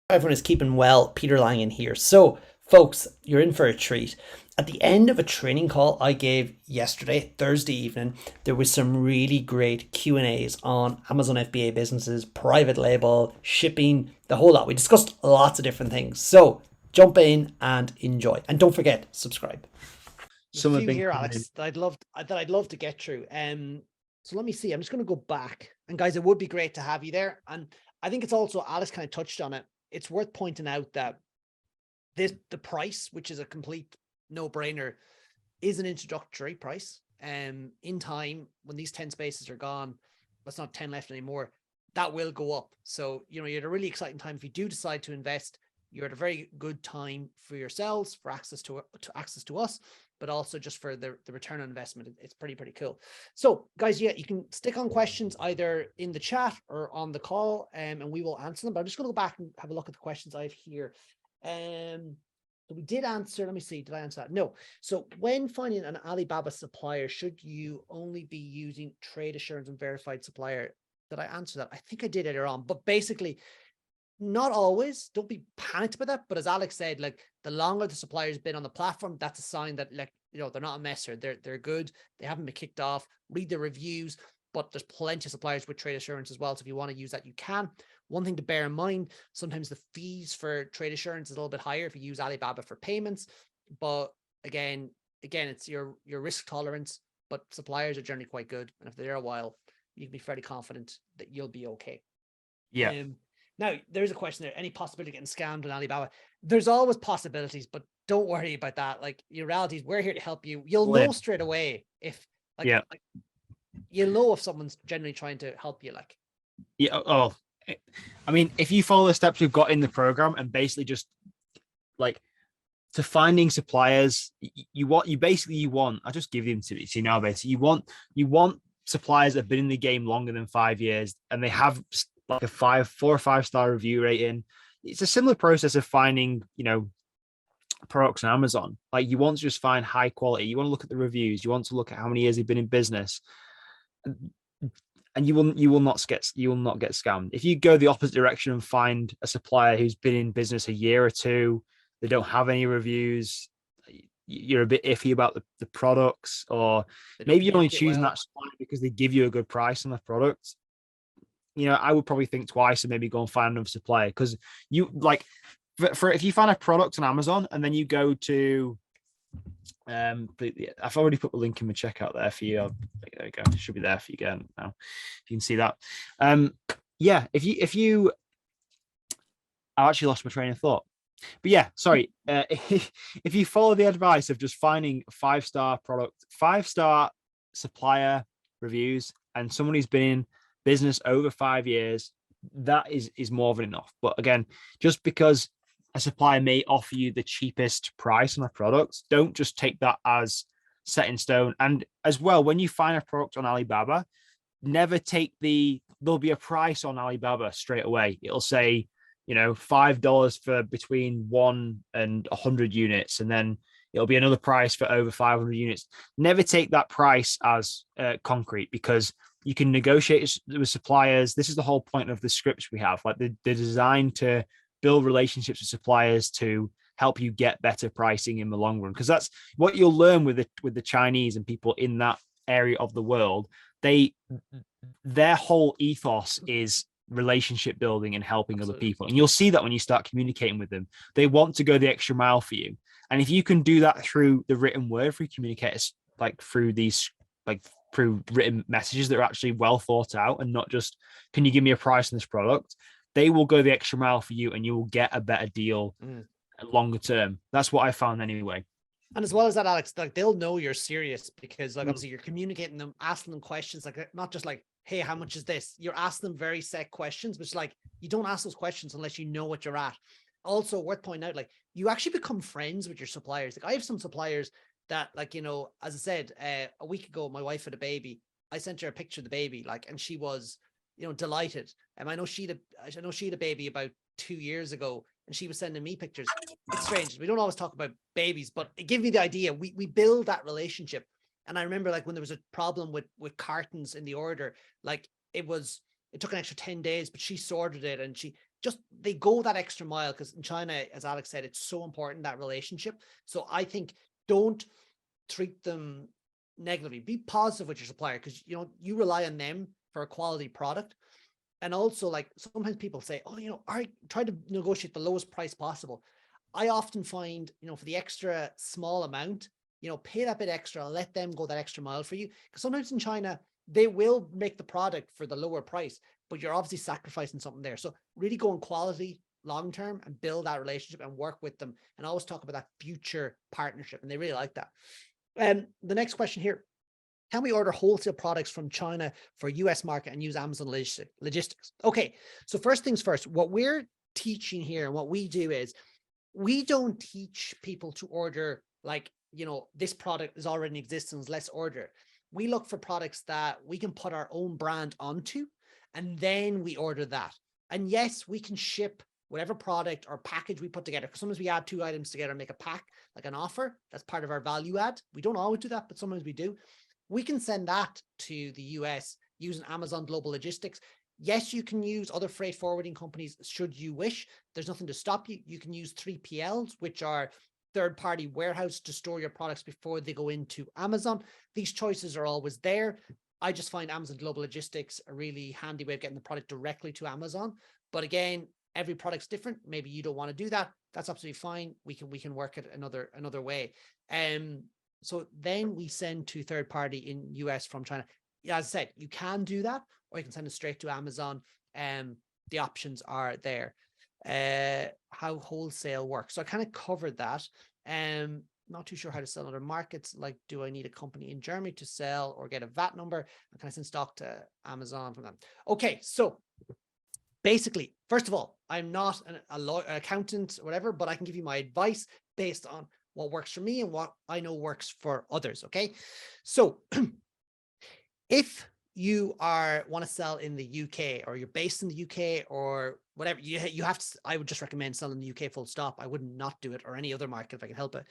Everyone is keeping well. Peter Langan here. So, folks, you're in for a treat. At the end of a training call I gave yesterday, Thursday evening, there was some really great Q&As on Amazon FBA businesses, private label, shipping, the whole lot. We discussed lots of different things. So, jump in and enjoy. And don't forget, subscribe. There's a Some have few been here, coming in. Alex, that I'd love to get through. So let me see. I'm just going to go back. And guys, it would be great to have you there. And I think it's also, Alex kind of touched on it. It's worth pointing out that the price, which is a complete no-brainer, is an introductory price. In time, when these 10 spaces are gone, that's not 10 left anymore, that will go up. So, you're at a really exciting time. If you do decide to invest, you're at a very good time for yourselves, for access to us, but also just for the return on investment. It's pretty cool. So guys, yeah, you can stick on questions either in the chat or on the call, and we will answer them. But I'm just going to go back and have a look at the questions I have here. So we did answer, let me see, did I answer that? No. So when finding an Alibaba supplier, should you only be using trade assurance and verified supplier? Did I answer that? I think I did earlier on, but basically, not always. Don't be panicked about that. But as Alex said, like, the longer the supplier's been on the platform, that's a sign that, like, they're not a messer. They're good. They haven't been kicked off. Read the reviews. But there's plenty of suppliers with trade assurance as well. So if you want to use that, you can. One thing to bear in mind, sometimes the fees for trade assurance is a little bit higher if you use Alibaba for payments. But again, it's your risk tolerance. But suppliers are generally quite good. And if they're there a while, you can be fairly confident that you'll be okay. Yeah. Now, there's a question there. Any possibility of getting scammed on Alibaba? There's always possibilities, but don't worry about that. Like, your reality is, we're here to help you. You'll know straight away if, like, Yeah. you'll know if someone's generally trying to help you. Like, Yeah. Oh, I mean, if you follow the steps we've got in the program and basically just like to finding suppliers, you want, I'll just give them to you now, basically, you want suppliers that have been in the game longer than 5 years and they have like a 4 or 5 star review rating. It's a similar process of finding, products on Amazon. Like, you want to just find high quality. You want to look at the reviews. You want to look at how many years they've been in business, and you will not get scammed. If you go the opposite direction and find a supplier who's been in business a year or two, they don't have any reviews, you're a bit iffy about the products, or they don't maybe you're only communicate choosing well. that supplier because they give you a good price on the product. I would probably think twice and maybe go and find another supplier, because you like for if you find a product on Amazon and then you go to I've already put the link in the checkout there for you. There you go. It should be there for you again now. You can see that. Yeah, if you I actually lost my train of thought. But yeah, sorry. If you follow the advice of just finding 5 star product, 5 star supplier reviews, and someone who's been in business over 5 years, that is more than enough. But again, just because a supplier may offer you the cheapest price on a product, don't just take that as set in stone. And as well, when you find a product on Alibaba, never take there'll be a price on Alibaba straight away. It'll say, $5 for between 1 and 100 units, and then it'll be another price for over 500 units. Never take that price as concrete, because you can negotiate with suppliers. This is the whole point of the scripts we have. Like, they're designed to build relationships with suppliers to help you get better pricing in the long run, because that's what you'll learn with the Chinese and people in that area of the world. Their whole ethos is relationship building and helping other people, and you'll see that when you start communicating with them. They want to go the extra mile for you, and if you can do that through the written word, through communicators, like through through written messages that are actually well thought out and not just, can you give me a price on this product, they will go the extra mile for you and you will get a better deal longer term. That's what I found anyway. And as well as that, Alex, like, they'll know you're serious, because, like, obviously you're communicating them, asking them questions, like, not just like, hey, how much is this? You're asking them very set questions, which, like, you don't ask those questions unless you know what you're at. Also worth pointing out, like, you actually become friends with your suppliers. Like, I have some suppliers that, like, as I said, a week ago, my wife had a baby. I sent her a picture of the baby, like, and she was, delighted. And I know she had a baby about 2 years ago, and she was sending me pictures. It's strange. We don't always talk about babies, but it gave me the idea. We build that relationship. And I remember, like, when there was a problem with cartons in the order, like, it took an extra 10 days, but she sorted it, and just they go that extra mile, because in China, as Alex said, it's so important, that relationship. So I think don't treat them negatively. Be positive with your supplier, because you rely on them for a quality product. And also, like, sometimes people say, oh, I try to negotiate the lowest price possible. I often find, for the extra small amount, pay that bit extra, let them go that extra mile for you. Because sometimes in China, they will make the product for the lower price, but you're obviously sacrificing something there. So really go on quality long term and build that relationship and work with them, and always talk about that future partnership. And they really like that. The next question here: can we order wholesale products from China for US market and use Amazon logistics? Okay, so first things first, what we're teaching here and what we do is we don't teach people to order like, this product is already in existence, let's order it. We look for products that we can put our own brand onto, and then we order that. And yes, we can ship whatever product or package we put together. Because sometimes we add 2 items together and make a pack, like an offer. That's part of our value add. We don't always do that, but sometimes we do. We can send that to the US using Amazon Global Logistics. Yes, you can use other freight forwarding companies should you wish. There's nothing to stop you. You can use 3PLs, which are third-party warehouse, to store your products before they go into Amazon. These choices are always there. I just find Amazon Global Logistics a really handy way of getting the product directly to Amazon. But again, every product's different. Maybe you don't want to do that. That's absolutely fine. We can work it another way. So then we send to third party in US from China. Yeah, as I said, you can do that, or you can send it straight to Amazon. The options are there. How wholesale works. So I kind of covered that. Not too sure how to sell in other markets. Like, do I need a company in Germany to sell or get a VAT number? And can I send stock to Amazon from them? Okay, so basically, first of all, I'm not an accountant or whatever, but I can give you my advice based on what works for me and what I know works for others. Okay, so if you want to sell in the UK, or you're based in the UK or whatever, you have to, I would just recommend selling the UK full stop. I would not do it, or any other market if I can help it.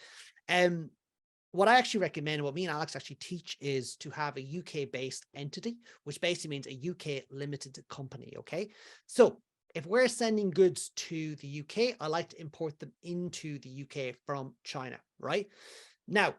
What I actually recommend, what me and Alex actually teach, is to have a UK based entity, which basically means a UK limited company. Okay, so if we're sending goods to the UK, I like to import them into the UK from China, right? Now,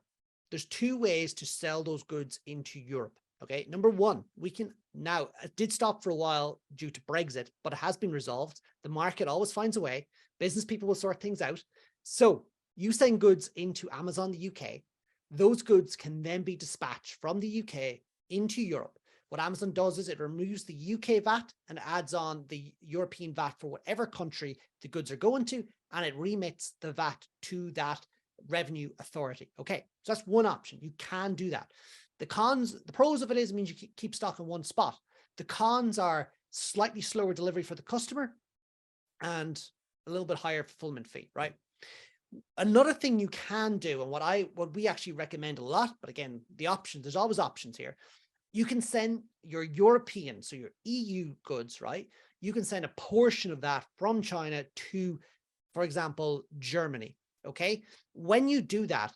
there's 2 ways to sell those goods into Europe. Okay, number one, we can now, it did stop for a while due to Brexit, but it has been resolved. The market always finds a way. Business people will sort things out. So you send goods into Amazon, the UK, those goods can then be dispatched from the UK into Europe. What Amazon does is it removes the UK VAT and adds on the European VAT for whatever country the goods are going to, and it remits the VAT to that revenue authority. Okay, so that's one option. You can do that. The pros of it is, it means you keep stock in one spot. The cons are slightly slower delivery for the customer and a little bit higher fulfillment fee, right? Another thing you can do, and what we actually recommend a lot, but again, there's always options here. You can send your European, so your EU goods, right? You can send a portion of that from China to, for example, Germany. Okay. When you do that,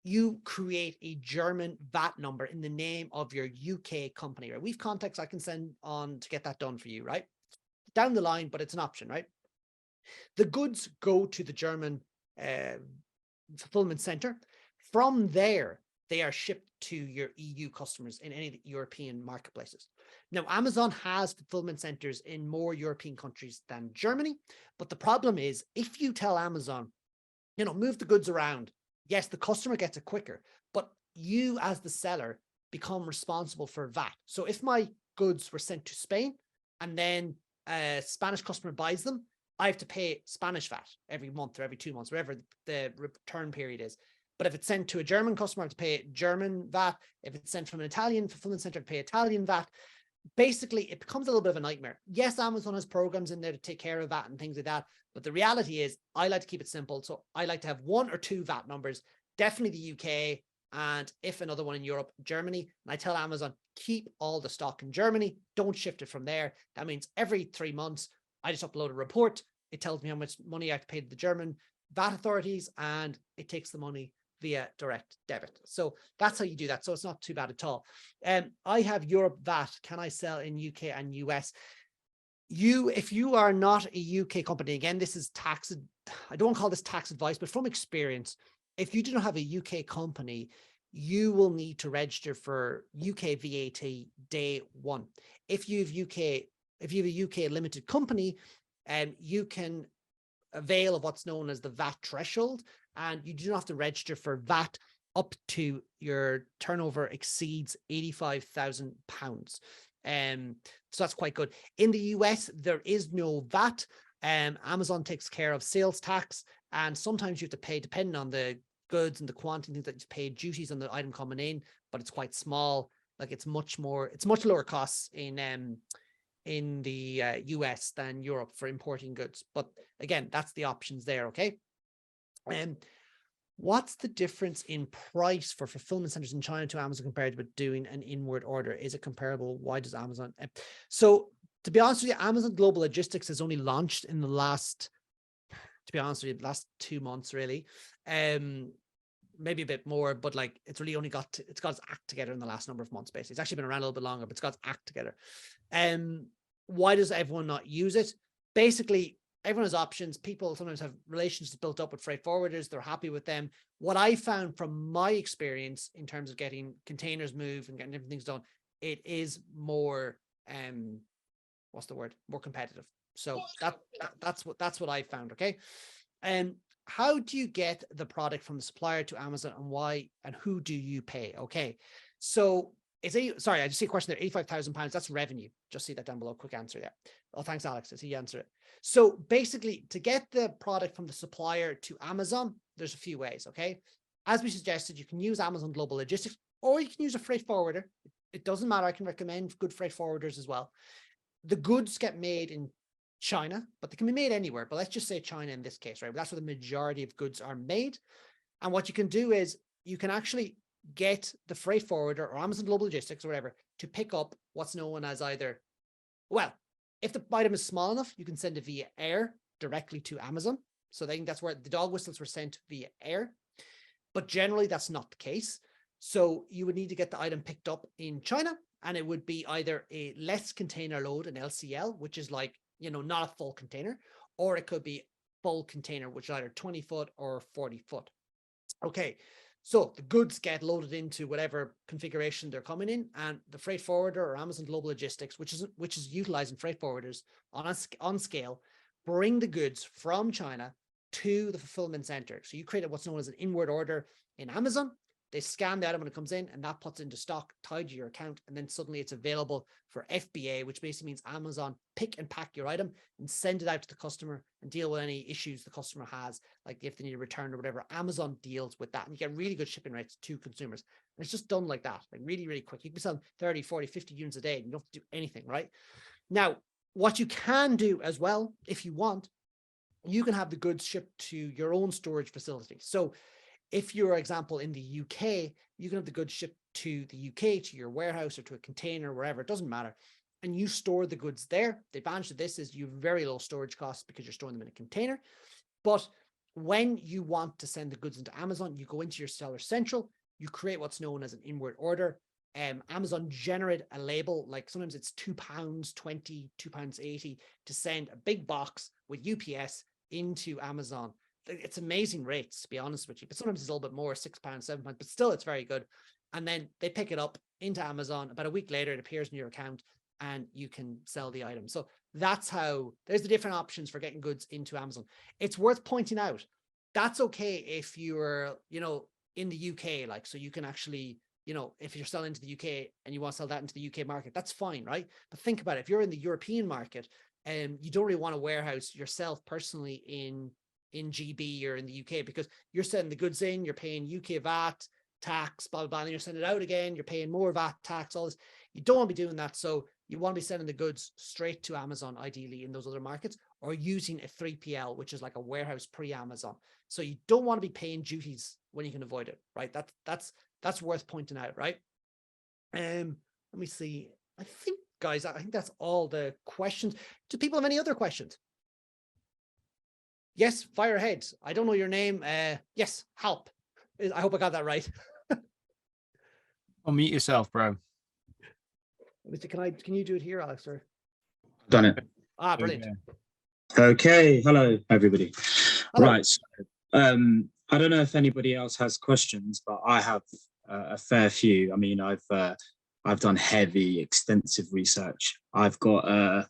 you create a German VAT number in the name of your UK company, right? We've contacts I can send on to get that done for you, right? Down the line, but it's an option, right? The goods go to the German fulfillment center. From there, they are shipped to your EU customers in any of the European marketplaces. Now, Amazon has fulfillment centers in more European countries than Germany, but the problem is, if you tell Amazon, move the goods around, yes, the customer gets it quicker, but you as the seller become responsible for VAT. So if my goods were sent to Spain and then a Spanish customer buys them, I have to pay Spanish VAT every month or every 2 months, whatever the return period is. But if it's sent to a German customer, I have to pay German VAT. If it's sent from an Italian fulfillment center, I pay Italian VAT. Basically, it becomes a little bit of a nightmare. Yes, Amazon has programs in there to take care of that and things like that. But the reality is, I like to keep it simple. So I like to have 1 or 2 VAT numbers, definitely the UK, and if another one in Europe, Germany. And I tell Amazon, keep all the stock in Germany. Don't shift it from there. That means every 3 months, I just upload a report. It tells me how much money I have to pay to the German VAT authorities, and it takes the money via direct debit. So that's how you do that. So it's not too bad at all. I have Europe VAT. Can I sell in UK and US? if you are not a UK company, again, this is tax, I don't want to call this tax advice, but from experience, if you do not have a UK company, you will need to register for UK VAT day one. If you have a UK limited company, you can avail of what's known as the VAT threshold, and you do not have to register for VAT up to your turnover exceeds £85,000. So that's quite good. In the US, there is no VAT. Amazon takes care of sales tax, and sometimes you have to pay, depending on the goods and the quantity that you pay, duties on the item coming in, but it's quite small. Like it's much lower costs in the US than Europe for importing goods. But again, that's the options there. Okay. What's the difference in price for fulfillment centers in China to Amazon compared with doing an inward order? Is it comparable? Why does Amazon? So to be honest with you, Amazon Global Logistics has only launched in the last, to be honest with you, last 2 months really. Maybe a bit more, but like it's really only got its act together in the last number of months. Basically, it's actually been around a little bit longer, but it's got its act together. Why does everyone not use it? Basically, everyone has options. People sometimes have relationships built up with freight forwarders. They're happy with them. What I found from my experience in terms of getting containers moved and getting different things done, it is more what's the word? More competitive. So that's what I found. Okay. How do you get the product from the supplier to Amazon, and why and who do you pay? Okay, so sorry, I just see a question there. £85,000. That's revenue. Just see that down below. Quick answer there. Oh, thanks, Alex. I see you answer it. So basically, to get the product from the supplier to Amazon, there's a few ways. Okay, as we suggested, you can use Amazon Global Logistics, or you can use a freight forwarder. It doesn't matter. I can recommend good freight forwarders as well. The goods get made in China, but they can be made anywhere. But let's just say China in this case, right? That's where the majority of goods are made. And what you can do is you can actually get the freight forwarder or Amazon Global Logistics or whatever to pick up what's known as either, well, if the item is small enough, you can send it via air directly to Amazon. So I think that's where the dog whistles were sent via air. But generally, that's not the case. So you would need to get the item picked up in China, and it would be either a less container load, an LCL, which is like, not a full container, or it could be full container, which is either 20 foot or 40 foot. Okay, so the goods get loaded into whatever configuration they're coming in, and the freight forwarder or Amazon Global Logistics, which is utilizing freight forwarders on scale, bring the goods from China to the fulfillment center. So you create what's known as an inward order in Amazon. They scan the item when it comes in, and that puts into stock tied to your account. And then suddenly it's available for FBA, which basically means Amazon pick and pack your item and send it out to the customer and deal with any issues the customer has, like if they need a return or whatever. Amazon deals with that, and you get really good shipping rates to consumers. And it's just done like that, like really, really quick. You can be selling 30, 40, 50 units a day, and you don't have to do anything, right? Now, what you can do as well, if you want, you can have the goods shipped to your own storage facility. So if you're, for example, in the UK, you can have the goods shipped to the UK, to your warehouse or to a container, wherever, it doesn't matter. And you store the goods there. The advantage of this is you have very low storage costs because you're storing them in a container. But when you want to send the goods into Amazon, you go into your Seller Central, you create what's known as an inward order. Amazon generate a label, like sometimes it's £2.20, £2.80 to send a big box with UPS into Amazon. It's amazing rates, to be honest with you, but sometimes it's a little bit more, £6, £7, but still it's very good. And then they pick it up into Amazon. About a week later, it appears in your account and you can sell the item. So that's how, there's the different options for getting goods into Amazon. It's worth pointing out, that's okay if you're, in the UK, like, so you can actually, if you're selling to the UK and you want to sell that into the UK market, that's fine, right? But think about it, if you're in the European market and you don't really want to warehouse yourself personally in GB or in the UK, because you're sending the goods in, you're paying UK VAT, tax, blah, blah, blah, and you're sending it out again, you're paying more VAT, tax, all this. You don't want to be doing that. So you want to be sending the goods straight to Amazon, ideally in those other markets, or using a 3PL, which is like a warehouse pre-Amazon. So you don't want to be paying duties when you can avoid it, right? That's worth pointing out, right? Let me see. I think, guys, I think that's all the questions. Do people have any other questions? Yes, fire ahead. I don't know your name. Yes, help. I hope I got that right. Unmute yourself, bro. Can you do it here, Alex? Or? Done it. Ah, brilliant. Okay, hello everybody. Hello. Right, so, I don't know if anybody else has questions, but I have a fair few. I mean, I've done heavy, extensive research. I've got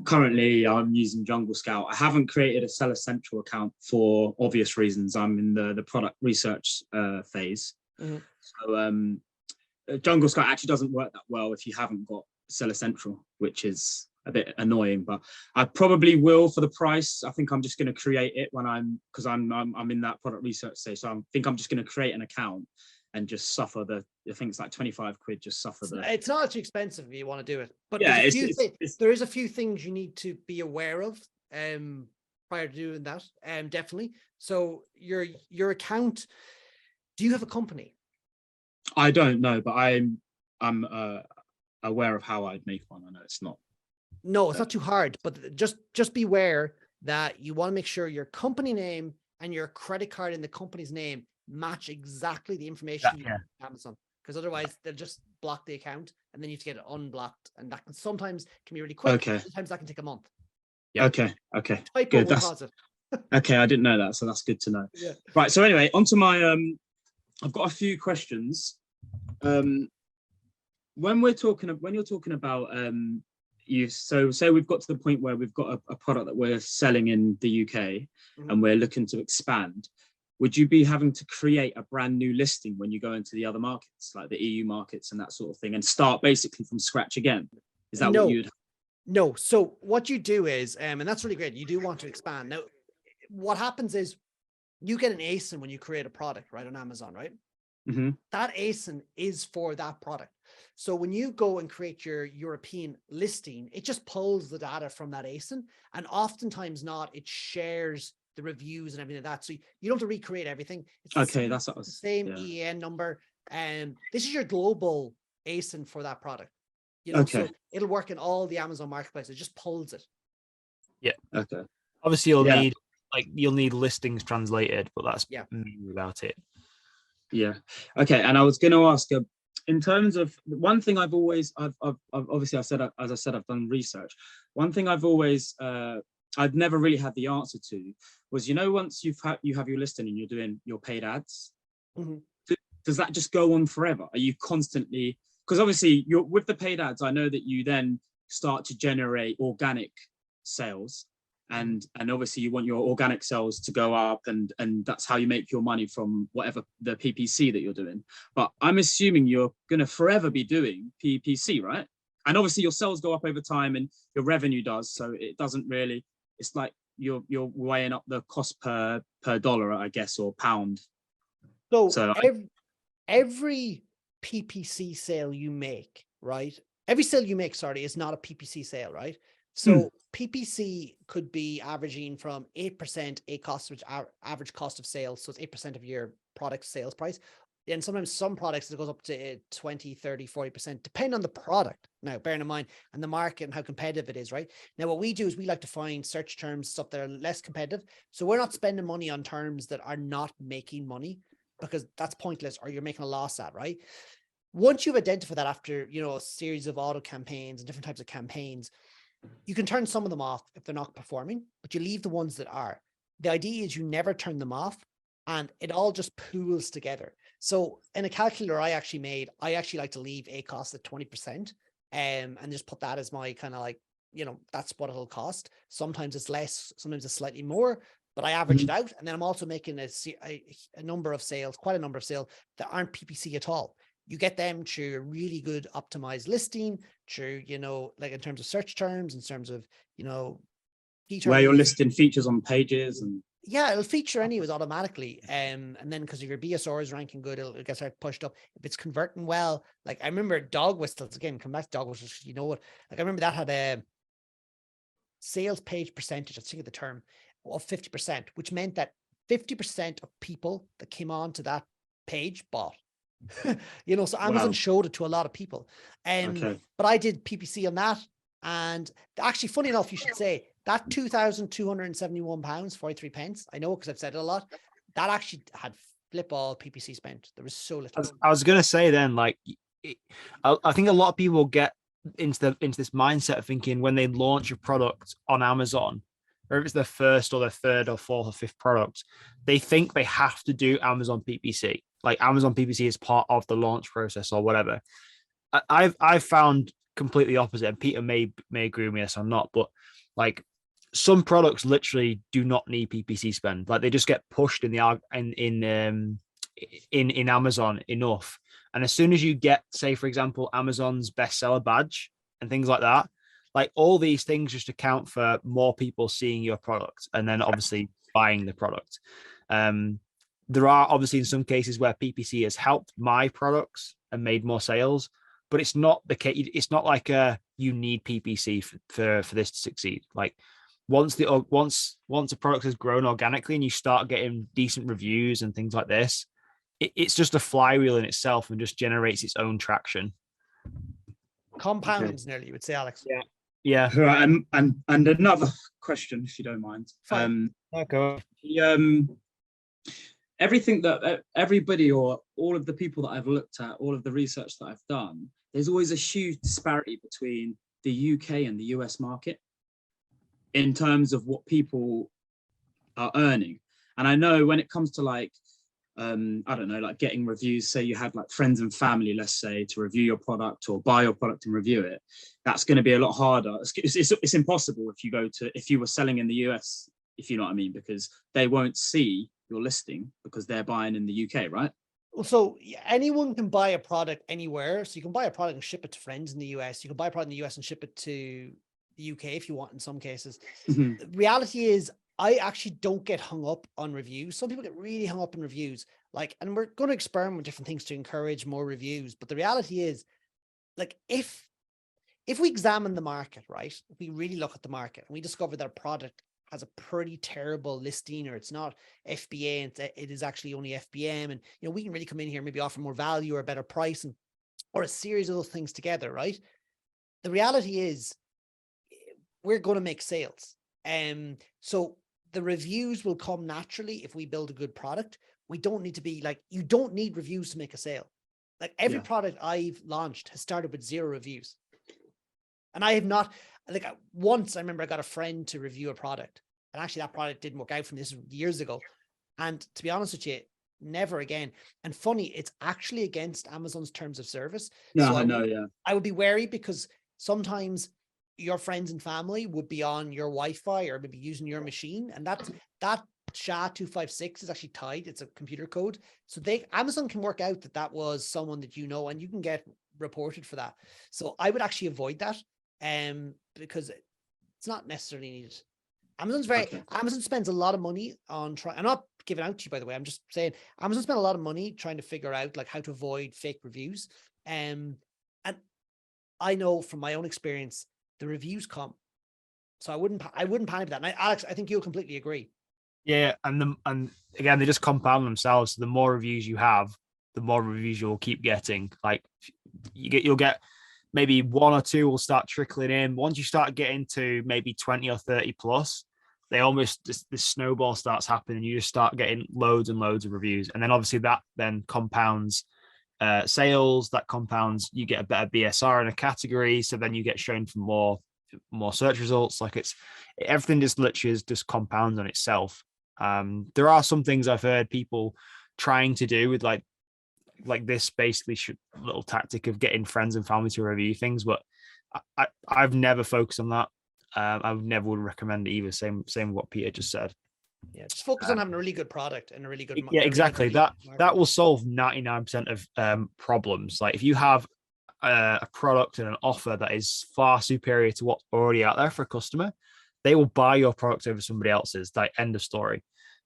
currently I'm using Jungle Scout. I haven't created a Seller Central account for obvious reasons. I'm in the product research phase. Mm-hmm. So Jungle Scout actually doesn't work that well if you haven't got Seller Central, which is a bit annoying, but I probably will for the price. I think I'm just going to create it because I'm in that product research stage. So I think I'm just going to create an account and just suffer I think it's like 25 quid, just suffer It's not too expensive if you want to do it, but yeah, there is a few things you need to be aware of prior to doing that. Definitely. So your account, do you have a company? I don't know, but I'm aware of how I'd make one. I know it's not. No, it's not too hard, but just beware that you want to make sure your company name and your credit card in the company's name match exactly the information you have on Amazon, because otherwise they'll just block the account and then you have to get it unblocked, and that can be really quick. Okay. Sometimes that can take a month. Yeah. Okay. Good. That's okay. I didn't know that, so that's good to know. Yeah. Right. So anyway, onto my I've got a few questions. When you're talking about so say we've got to the point where we've got a product that we're selling in the UK, mm-hmm. and we're looking to expand. Would you be having to create a brand new listing when you go into the other markets, like the EU markets and that sort of thing, and start basically from scratch again? Is that what you'd? No. So what you do is, and that's really great. You do want to expand. Now, what happens is you get an ASIN when you create a product, right, on Amazon, right? Mm-hmm. That ASIN is for that product. So when you go and create your European listing, it just pulls the data from that ASIN, and oftentimes it shares the reviews and everything like that. So you don't have to recreate everything. It's okay, that's the same EAN number. And this is your global ASIN for that product. So it'll work in all the Amazon marketplaces. It just pulls it. Yeah. Okay. Obviously, you'll need listings translated, but that's about it. Yeah. Okay. And I was going to ask, in terms of one thing I've obviously I've done research. One thing I've never really had the answer to was, once you have your listing and you're doing your paid ads, mm-hmm. Does that just go on forever? Are you constantly, because obviously with the paid ads, I know that you then start to generate organic sales, and obviously you want your organic sales to go up, and that's how you make your money from whatever the PPC that you're doing. But I'm assuming you're going to forever be doing PPC, right? And obviously your sales go up over time and your revenue does, so it doesn't really, it's like you're weighing up the cost per dollar, I guess, or pound. So every PPC sale you make, right? Every sale you make, is not a PPC sale, right? So PPC could be averaging from 8% average cost of sales. So it's 8% of your product sales price. And sometimes some products, it goes up to 20, 30, 40%, depending on the product. Now, bearing in mind, and the market and how competitive it is, right? Now, what we do is we like to find search terms, stuff that are less competitive. So we're not spending money on terms that are not making money, because that's pointless, or you're making a loss at, right? Once you've identified that after, a series of auto campaigns and different types of campaigns, you can turn some of them off if they're not performing, but you leave the ones that are. The idea is you never turn them off, and it all just pools together. So in a calculator I actually like to leave a cost at 20%, and just put that as my kind of like, that's what it'll cost. Sometimes it's less, sometimes it's slightly more, but I average it out. And then I'm also making a number of sales, quite a number of sales that aren't PPC at all. You get them through a really good optimized listing, through, like in terms of search terms, in terms of, features. Where you're listing features on pages and. Yeah, it'll feature anyways automatically. And then because if your BSR is ranking good, it'll get pushed up. If it's converting well, like I remember dog whistles, again, come back to dog whistles, like I remember that had a sales page percentage, I think of the term, of 50%, which meant that 50% of people that came on to that page bought. So Amazon showed it to a lot of people. But I did PPC on that. And actually, funny enough, you should say that £2,271, 43 pence. I know, because I've said it a lot. That actually had flip all PPC spent. There was so little. I was going to say then, like, I think a lot of people get into this mindset of thinking when they launch a product on Amazon, or if it's their first or their third or fourth or fifth product, they think they have to do Amazon PPC. Like Amazon PPC is part of the launch process or whatever. I've found completely opposite, and Peter may agree with me this or not, but like some products literally do not need PPC spend. Like they just get pushed in Amazon enough. And as soon as you get, say, for example, Amazon's bestseller badge and things like that, like all these things just account for more people seeing your product and then obviously buying the product. There are obviously in some cases where PPC has helped my products and made more sales, but it's not the case. It's not like you need PPC for this to succeed. Like once a product has grown organically and you start getting decent reviews and things like this, it's just a flywheel in itself and just generates its own traction. Compounds, nearly, you would say, Alex. Yeah. Right, and another question, if you don't mind. Fine. Okay. Everything that everybody or all of the people that I've looked at, all of the research that I've done, there's always a huge disparity between the UK and the US market in terms of what people are earning. And I know when it comes to like, I don't know, like getting reviews, say you had like friends and family, let's say, to review your product or buy your product and review it, that's going to be a lot harder. It's impossible if you were selling in the US, if you know what I mean, because they won't see your listing because they're buying in the UK, right? So anyone can buy a product anywhere. So you can buy a product and ship it to friends in the US. You can buy a product in the US and ship it to the UK if you want in some cases. The reality is I actually don't get hung up on reviews. Some people get really hung up on reviews. Like, and we're going to experiment with different things to encourage more reviews. But the reality is, like, if we examine the market, right, if we really look at the market and we discover that a product has a pretty terrible listing, or it's not FBA and it is actually only FBM, and we can really come in here and maybe offer more value or a better price, and or a series of those things together, right? The reality is we're going to make sales. So the reviews will come naturally if we build a good product. We don't need to be like, you don't need reviews to make a sale. Like every product I've launched has started with 0 reviews. And I have not, like once I remember I got a friend to review a product, and actually that product didn't work out for me. This was years ago. And to be honest with you, never again. And funny, it's actually against Amazon's terms of service. No, so I know, yeah. I would be wary because sometimes your friends and family would be on your Wi-Fi or maybe using your machine. And that SHA-256 is actually tied. It's a computer code. So Amazon can work out that was someone that and you can get reported for that. So I would actually avoid that because it's not necessarily needed. Amazon spends a lot of money on I'm not giving out to you, by the way. I'm just saying Amazon spent a lot of money trying to figure out like how to avoid fake reviews. And I know from my own experience, the reviews come. So I wouldn't panic with that. And Alex, I think you'll completely agree. Yeah, and again, they just compound themselves. So the more reviews you have, the more reviews you'll keep getting. Like you'll get maybe 1 or 2 will start trickling in. Once you start getting to maybe 20 or 30 plus, they almost this snowball starts happening. You just start getting loads and loads of reviews, and then obviously that then compounds sales. That compounds, you get a better BSR in a category, so then you get shown for more search results. Like everything just literally just compounds on itself. There are some things I've heard people trying to do with like this basically little tactic of getting friends and family to review things, but I've never focused on that. I never would recommend it either. Same what Peter just said. Yeah, just focus on having a really good product and a really good. Yeah, exactly. That will solve 99% of problems. Like if you have a product and an offer that is far superior to what's already out there for a customer, they will buy your product over somebody else's. Like end of story.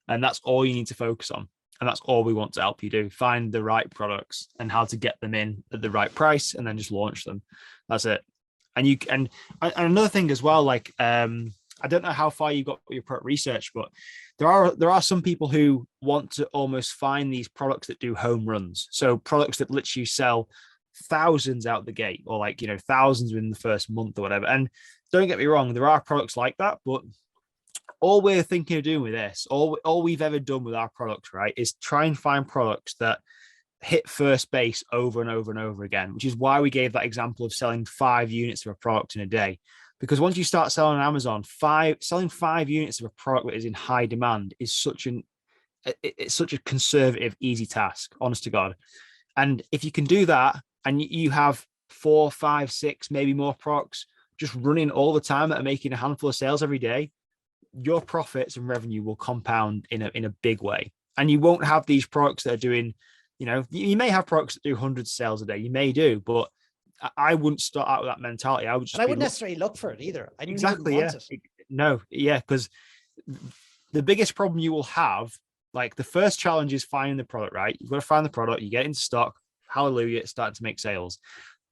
And that's all you need to focus on. And that's all we want to help you do. Find the right products and how to get them in at the right price, and then just launch them. That's it. And another thing as well, like I don't know how far you got with your product research, but there are some people who want to almost find these products that do home runs. So products that literally sell thousands out the gate, or like thousands within the first month or whatever. And don't get me wrong, there are products like that, but all we're thinking of doing with this, all we've ever done with our products, right, is try and find products that hit first base over and over and over again, which is why we gave that example of selling 5 units of a product in a day. Because once you start selling on Amazon, selling 5 units of a product that is in high demand is it's such a conservative, easy task, honest to God. And if you can do that and you have 4, 5, 6, maybe more products just running all the time that are making a handful of sales every day, your profits and revenue will compound in a big way. And you won't have these products that are doing, you may have products that do hundreds of sales a day. You may do, but I wouldn't start out with that mentality. I would just, and I wouldn't necessarily look for it either. I exactly, yeah. No, yeah, because the biggest problem you will have, like the first challenge is finding the product, right? You've got to find the product, you get into stock, hallelujah, it's starting to make sales.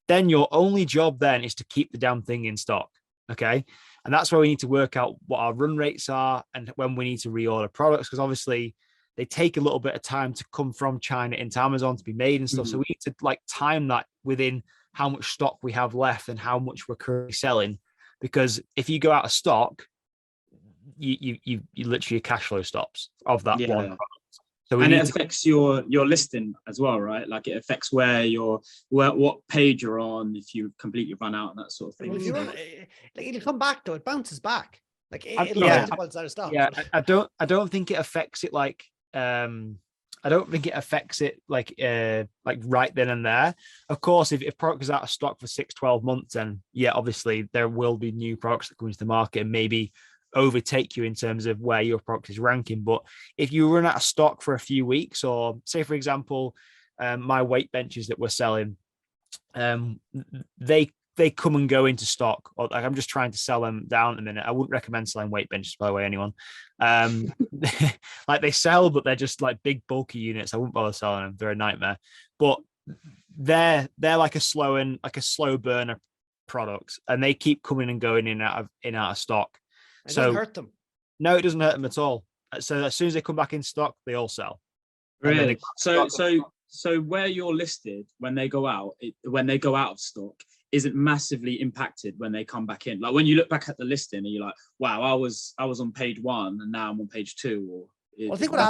Then your only job then is to keep the damn thing in stock, okay? And that's where we need to work out what our run rates are and when we need to reorder products, because obviously they take a little bit of time to come from China into Amazon to be made and stuff. So we need to like time that within how much stock we have left and how much we're currently selling. Because if you go out of stock, you literally your cash flow stops of that one product. So it affects your listing as well, right? Like it affects what page you're on if you completely run out and that sort of thing. If you run, like it'll come back though, it bounces back. Like it's out of stock. Yeah, I don't think it affects it like I don't think it affects it like right then and there. Of course, if product is out of stock for 6-12 months, then yeah, obviously there will be new products that come into the market and maybe overtake you in terms of where your product is ranking. But if you run out of stock for a few weeks, or say for example, my weight benches that we're selling, they come and go into stock, or like I'm just trying to sell them down at the minute. I wouldn't recommend selling weight benches, by the way, anyone. Like they sell, but they're just like big bulky units. I wouldn't bother selling them. They're a nightmare. But they're like a slow burner product, and they keep coming and going in and out of stock. It doesn't hurt them. No, it doesn't hurt them at all. So as soon as they come back in stock, they all sell. Really? So where you're listed, when they go out of stock, isn't massively impacted when they come back in. Like when you look back at the listing and you're like, wow, I was on page 1 and now I'm on page 2. Well, I think what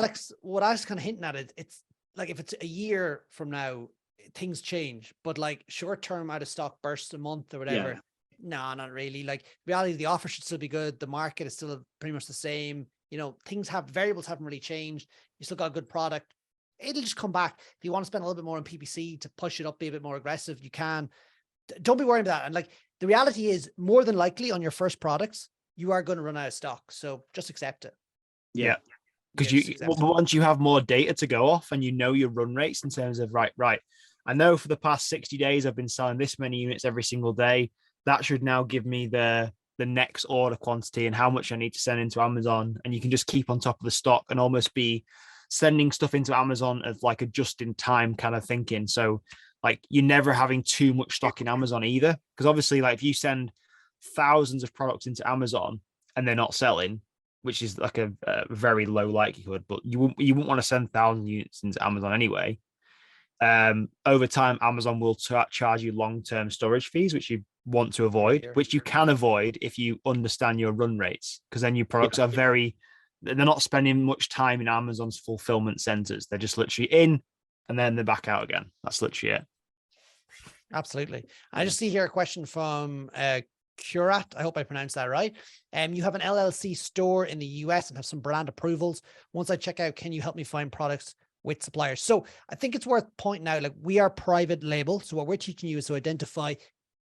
Alex kind of hinting at it's like if it's a year from now, things change, but like short term out of stock bursts a month or whatever. Yeah. No, not really. Like reality, the offer should still be good. The market is still pretty much the same. Variables haven't really changed. You still got a good product. It'll just come back. If you want to spend a little bit more on PPC to push it up, be a bit more aggressive, you can. Don't be worried about that. And like the reality is, more than likely on your first products, you are going to run out of stock. So just accept it. Yeah. Because once you have more data to go off and your run rates in terms of right, I know for the past 60 days I've been selling this many units every single day. That should now give me the next order quantity and how much I need to send into Amazon. And you can just keep on top of the stock and almost be sending stuff into Amazon as like a just in time kind of thinking. So like you're never having too much stock in Amazon either. Because obviously like if you send thousands of products into Amazon and they're not selling, which is like a very low likelihood, but you wouldn't want to send 1,000 units into Amazon anyway. Over time, Amazon will charge you long-term storage fees, which you want to avoid, which you can avoid if you understand your run rates, because then your products are they're not spending much time in Amazon's fulfillment centers. They're just literally in and then they're back out again. That's literally it. Absolutely. I just see here a question from Curat. I hope I pronounced that right. You have an LLC store in the US and have some brand approvals. Once I check out, can you help me find products with suppliers? So I think it's worth pointing out, like we are private label. So what we're teaching you is to identify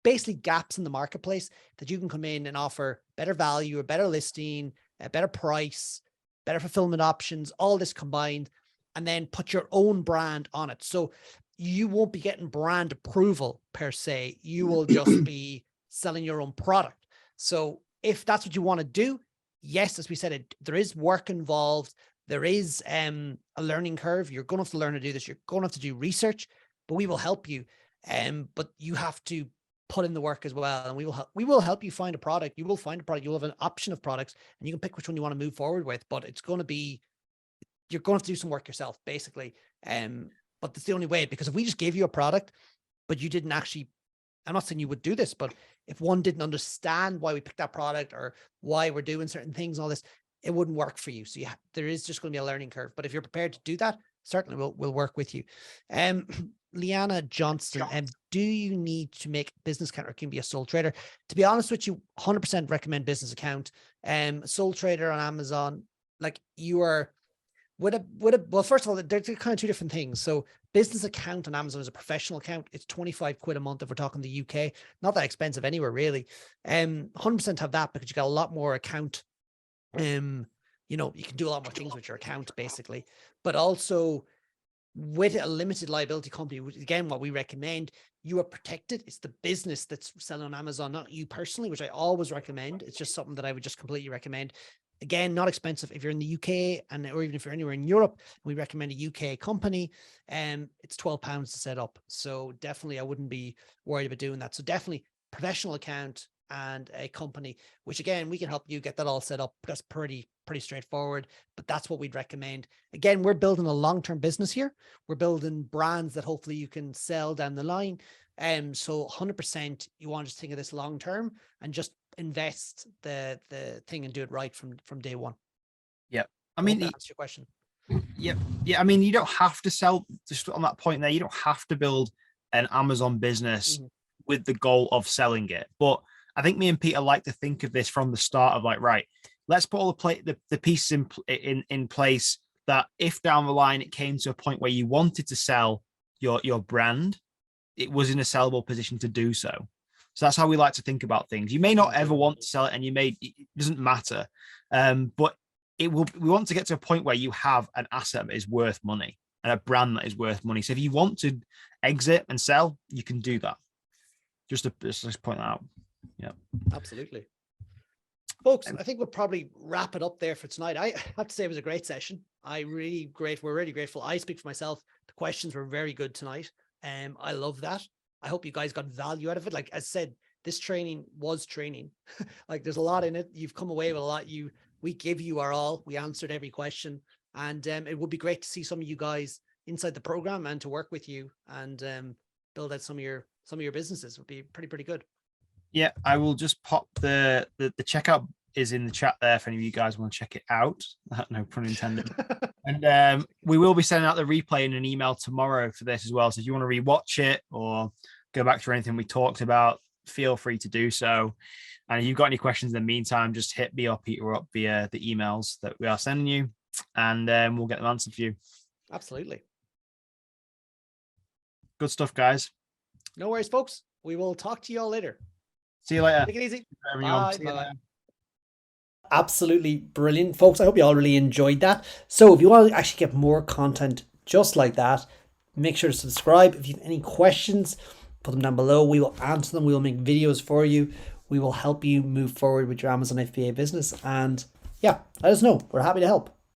basically gaps in the marketplace that you can come in and offer better value, a better listing, a better price, better fulfillment options, all this combined, and then put your own brand on it. So you won't be getting brand approval per se. You will just be selling your own product. So if that's what you want to do, yes, as we said, there is work involved. There is a learning curve. You're going to have to learn to do this. You're going to have to do research, but we will help you. But you have to put in the work as well. And we will help you find a product. You will find a product. You'll have an option of products and you can pick which one you want to move forward with, but it's going to be, you're going to have to do some work yourself, basically. But that's the only way, because if we just gave you a product, but you didn't actually, I'm not saying you would do this, but if one didn't understand why we picked that product or why we're doing certain things and all this, it wouldn't work for you. So there is just going to be a learning curve. But if you're prepared to do that, certainly we'll work with you. Leanna Johnston, do you need to make a business account or can you be a sole trader? To be honest with you, 100% recommend business account. Sole trader on Amazon, like you are well, first of all, they're kind of two different things. So business account on Amazon is a professional account. It's 25 quid a month if we're talking the UK. Not that expensive anywhere really. 100% have that because you got a lot more account. You know, you can do a lot more things with your account basically, but also with a limited liability company, which again, what we recommend, you are protected. It's the business that's selling on Amazon, not you personally, which I always recommend. It's just something that I would just completely recommend. Again, not expensive. If you're in the UK or even if you're anywhere in Europe, we recommend a UK company. It's £12 to set up. So definitely I wouldn't be worried about doing that. So definitely professional account and a company, which again, we can help you get that all set up. That's pretty straightforward, but that's what we'd recommend. Again, we're building a long-term business here. We're building brands that hopefully you can sell down the line. So 100% you want to just think of this long-term and just invest the thing and do it right from day one. Yeah. I mean, that's your question. Yeah. I mean, you don't have to sell, just on that point there, you don't have to build an Amazon business with the goal of selling it. But I think me and Peter like to think of this from the start of like, right, let's put all the pieces in place that if down the line it came to a point where you wanted to sell your brand, it was in a sellable position to do so. So that's how we like to think about things. You may not ever want to sell it, and it doesn't matter. But we want to get to a point where you have an asset that is worth money and a brand that is worth money. So if you want to exit and sell, you can do that. Just to point that out. Yeah, absolutely. Folks, I think we'll probably wrap it up there for tonight. I have to say it was a great session. We're really grateful. I speak for myself. The questions were very good tonight. I love that. I hope you guys got value out of it. Like I said, this training was training. Like there's a lot in it. You've come away with a lot. We give you our all. We answered every question, and it would be great to see some of you guys inside the program and to work with you and build out some of your businesses. Would be pretty good. Yeah, I will just pop the checkout is in the chat there if any of you guys want to check it out. No pun intended. And we will be sending out the replay in an email tomorrow for this as well. So if you want to rewatch it or go back through anything we talked about, feel free to do so. And if you've got any questions in the meantime, just hit me or Peter up via the emails that we are sending you, and we'll get them answered for you. Absolutely. Good stuff, guys. No worries, folks. We will talk to you all later. See you later. Take it easy. Bye. Bye. Absolutely brilliant, folks. I hope you all really enjoyed that. So if you want to actually get more content just like that, make sure to subscribe. If you have any questions, put them down below. We will answer them. We will make videos for you. We will help you move forward with your Amazon FBA business. And yeah, let us know. We're happy to help.